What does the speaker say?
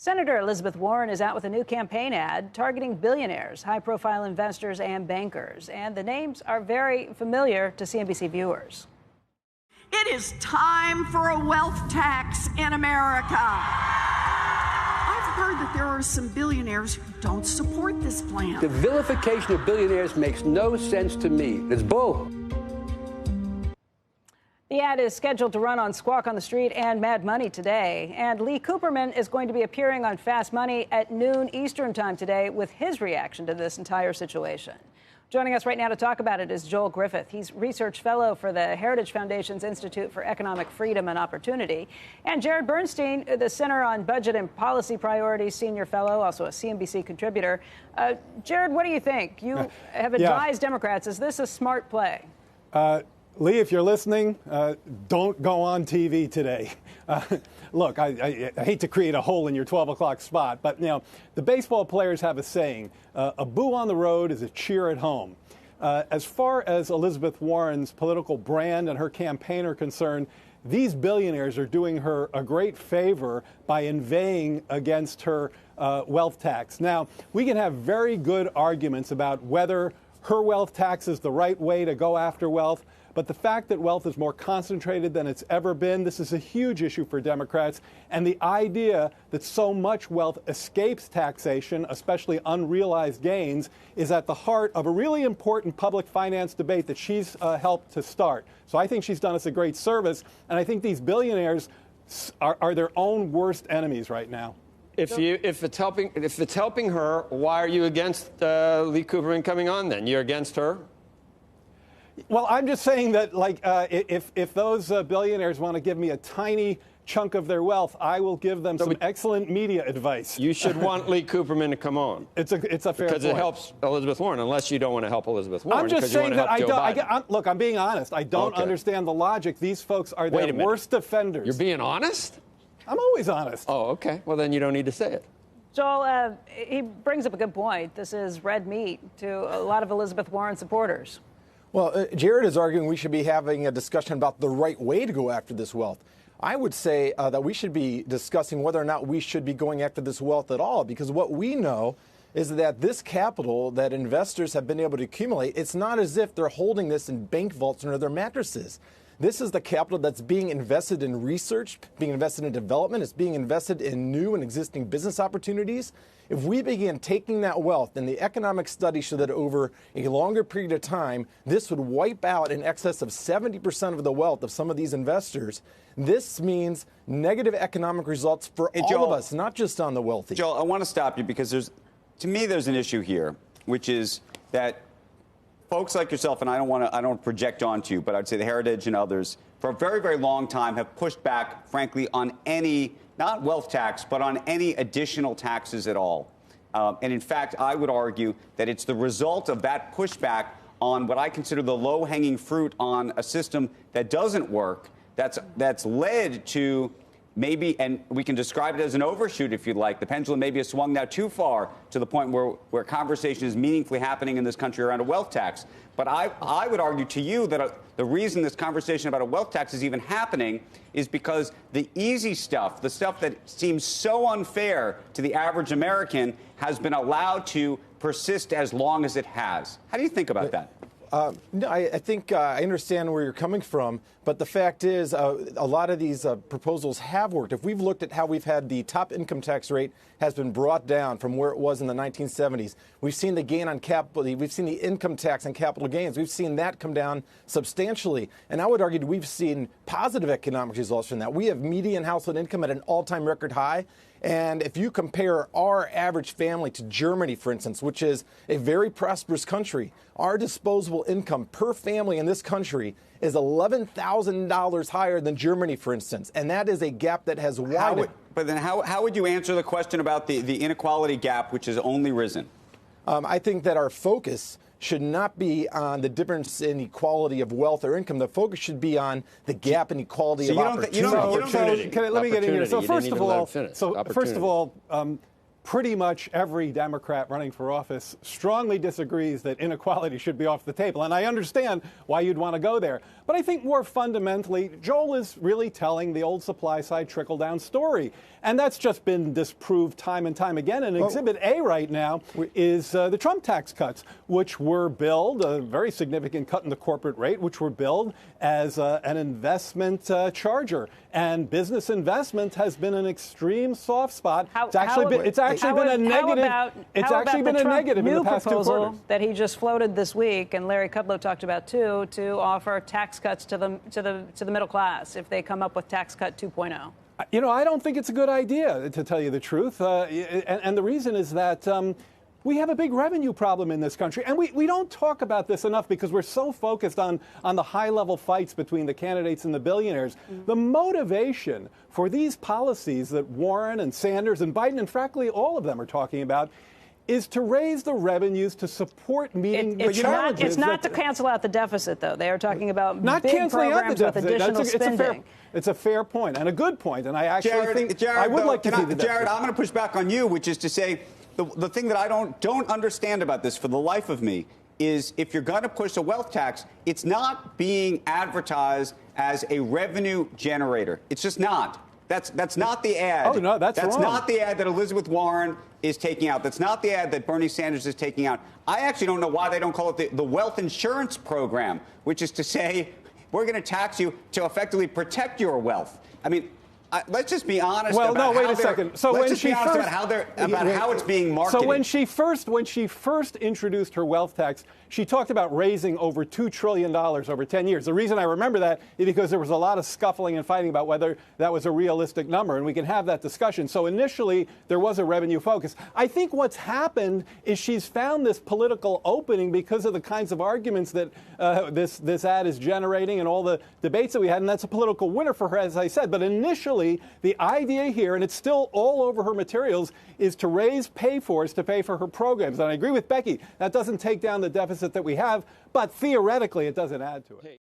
Senator Elizabeth Warren is out with a new campaign ad targeting billionaires, high-profile investors, and bankers. And the names are very familiar to CNBC viewers. It is time for a wealth tax in America. I've heard that there are some billionaires who don't support this plan. The vilification of billionaires makes no sense to me. It's bull. The ad is scheduled to run on Squawk on the Street and Mad Money today. And Lee Cooperman is going to be appearing on Fast Money at noon Eastern time today with his reaction to this entire situation. Joining us right now to talk about it is Joel Griffith. He's research fellow for the Heritage Foundation's Institute for Economic Freedom and Opportunity. And Jared Bernstein, the Center on Budget and Policy Priorities senior fellow, also a CNBC contributor. Jared, what do you think? You have advised Democrats. Is this a smart play? Lee, if you're listening, don't go on TV today. Look, I hate to create a hole in your 12 o'clock spot, but, you know, the baseball players have a saying, a boo on the road is a cheer at home. As far as Elizabeth Warren's political brand and her campaign are concerned, these billionaires are doing her a great favor by inveighing against her wealth tax. Now, we can have very good arguments about whether her wealth tax is the right way to go after wealth. But the fact that wealth is more concentrated than it's ever been, this is a huge issue for Democrats. And the idea that so much wealth escapes taxation, especially unrealized gains, is at the heart of a really important public finance debate that she's helped to start. So I think she's done us a great service. And I think these billionaires are their own worst enemies right now. If it's helping her, why are you against Lee Cooperman coming on then? You're against her? Well, I'm just saying that, like, if those billionaires want to give me a tiny chunk of their wealth, I will give them some excellent media advice. You should want Lee Cooperman to come on. It's a fair point. Because it helps Elizabeth Warren, unless you don't want to help Elizabeth Warren. I'm just saying that look, I'm being honest. I don't understand the logic. These folks are their worst offenders. You're being honest? I'm always honest. Oh, okay. Well, then you don't need to say it. Joel, he brings up a good point. This is red meat to a lot of Elizabeth Warren supporters. Well, Jared is arguing we should be having a discussion about the right way to go after this wealth. I would say that we should be discussing whether or not we should be going after this wealth at all, because what we know is that this capital that investors have been able to accumulate, it's not as if they're holding this in bank vaults under their mattresses. This is the capital that's being invested in research, being invested in development. It's being invested in new and existing business opportunities. If we begin taking that wealth, and the economic studies show that over a longer period of time, this would wipe out in excess of 70% of the wealth of some of these investors. This means negative economic results for all of us, not just on the wealthy. Joel, I want to stop you because to me, there's an issue here, which is that folks like yourself, and I don't project onto you, but I'd say the Heritage and others, for a very, very long time have pushed back, frankly, on any, not wealth tax, but on any additional taxes at all. And in fact, I would argue that it's the result of that pushback on what I consider the low-hanging fruit on a system that doesn't work, that's led to maybe, and we can describe it as an overshoot if you'd like. The pendulum maybe has swung now too far to the point where conversation is meaningfully happening in this country around a wealth tax. But I would argue to you that the reason this conversation about a wealth tax is even happening is because the easy stuff, the stuff that seems so unfair to the average American, has been allowed to persist as long as it has. How do you think about that? No, I think I understand where you're coming from, but the fact is a lot of these proposals have worked. If we've looked at how we've had the top income tax rate has been brought down from where it was in the 1970s. We've seen the gain on capital. We've seen the income tax on capital gains. We've seen that come down substantially. And I would argue that we've seen positive economic results from that. We have median household income at an all-time record high. And if you compare our average family to Germany, for instance, which is a very prosperous country, our disposable income per family in this country is $11,000 higher than Germany, for instance. And that is a gap that has widened. But then how would you answer the question about the inequality gap, which has only risen? I think that our focus should not be on the difference in equality of wealth or income. The focus should be on the gap in equality of opportunity. Let me get in here. So first of all, pretty much every Democrat running for office strongly disagrees that inequality should be off the table. And I understand why you'd want to go there. But I think more fundamentally, Joel is really telling the old supply side trickle-down story. And that's just been disproved time and time again. And Exhibit A right now is the Trump tax cuts, which were billed, a very significant cut in the corporate rate, which were billed as an investment charger. And business investment has been an extreme soft spot. It's actually been a negative. It's actually been a negative in the past 2 quarters. That he just floated this week, and Larry Kudlow talked about too, to offer tax cuts to the middle class if they come up with tax cut 2.0. I don't think it's a good idea, to tell you the truth. And the reason is that we have a big revenue problem in this country. And we don't talk about this enough because we're so focused on the high-level fights between the candidates and the billionaires. Mm-hmm. The motivation for these policies that Warren and Sanders and Biden, and frankly, all of them are talking about, is to raise the revenues to support meeting the challenges. It's not to cancel out the deficit, though. They are talking about not big canceling out the deficit. With additional spending. It's a fair point and a good point. And I actually think Jared, I would like to see the deficit. Jared, I'm going to push back on you, which is to say the thing that I don't understand about this for the life of me is if you're going to push a wealth tax, it's not being advertised as a revenue generator. It's just not. That's not the ad. Oh, no, that's wrong. Not the ad that Elizabeth Warren is taking out. That's not the ad that Bernie Sanders is taking out. I actually don't know why they don't call it the wealth insurance program, which is to say we're going to tax you to effectively protect your wealth. I mean, let's just be honest about how wait a second. So when she first about how it's being marketed. So when she first introduced her wealth tax, she talked about raising over $2 trillion over 10 years. The reason I remember that is because there was a lot of scuffling and fighting about whether that was a realistic number, and we can have that discussion. So initially, there was a revenue focus. I think what's happened is she's found this political opening because of the kinds of arguments that this ad is generating and all the debates that we had, and that's a political winner for her, as I said. But initially, the idea here, and it's still all over her materials, is to raise pay-fors to pay for her programs. And I agree with Becky, that doesn't take down the deficit that we have, but theoretically it doesn't add to it.